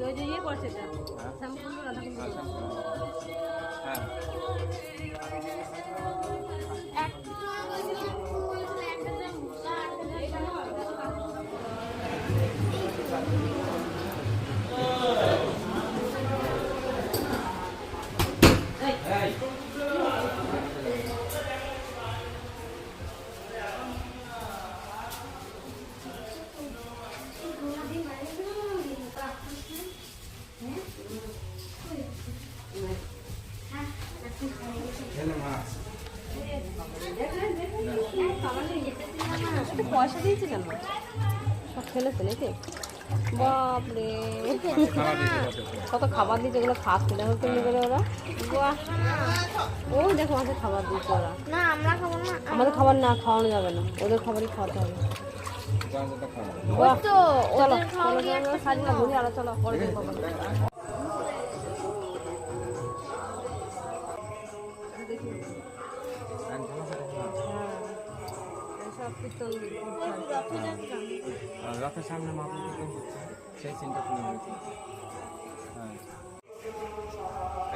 ওই যে ইয়ে পড়ছে এটা শ্যামকুণ্ড রাধাকুণ্ড হ্যাঁ পয়সা দিয়েছে কেন সব ফেলেছে নাকি বাপরে কত খাবার দিয়েছে ওগুলো খাচ্ছে দেখো কেমনি করে ওরা ও দেখো আমাদের খাবার দিচ্ছে ওরা না আমরা খাবো না আমাদের খাবার না খাওয়ানো যাবে না ওদের খাবারই খাওয়াতে হবে ওই তো চলো ওদের খাওয়া চলো সাজি না ঘুরে আলো চলো পরে দেখবো সব কীর্তন রথের সামনে মহাপ্রভু হচ্ছে সেই সিনটা তুলে হয়েছে হ্যাঁ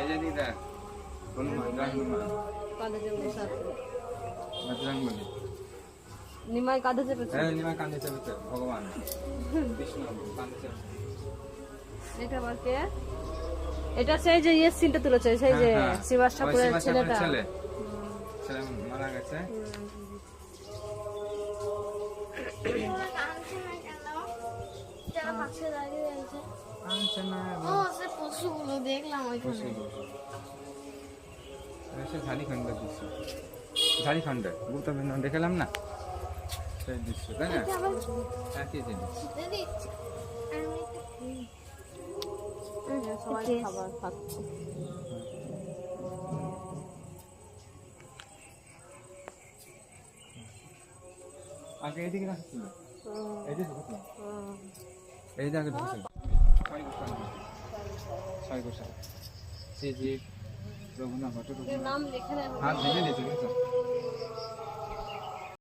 এই যে দিদা হনুমান জয় হনুমান কাঁধে চেপে বসে আছে বজরংবলী নিমাই কাঁধে চেপেছে হ্যাঁ নিমা কান্দে চেপেছে ভগবান বিষ্ণু কান্দে চেপেছে এটা আবার কে এটা সেই যে ইয়ে সিনটা তুলেছে সেই যে শিবাস ঠাকুরের ছেলেটা ছেলে মারা গেছে ওরা কাঁদছে না কেন যারা পাশে দাঁড়িয়ে রয়েছে আচ্ছা না ও সে পশুগুলো দেখলাম ওইখানে সে ঝাড়িখণ্ড দৃশ্য ঝাড়িখণ্ড গুপ্তবৃন্দ দেখলাম না সেই দৃশ্য তাই না একই জিনিস দিচ্ছি সবাই খাবার খাচ্ছে আগে এইদিকে রাখছিল এইদিকে ঢুকলাম এই যে আগে ঢুকছিল ছয় গোসাই শ্রীজি রঘুনাথ ভট্ট নাম লেখা নেই হাত ভেঙে দিয়েছে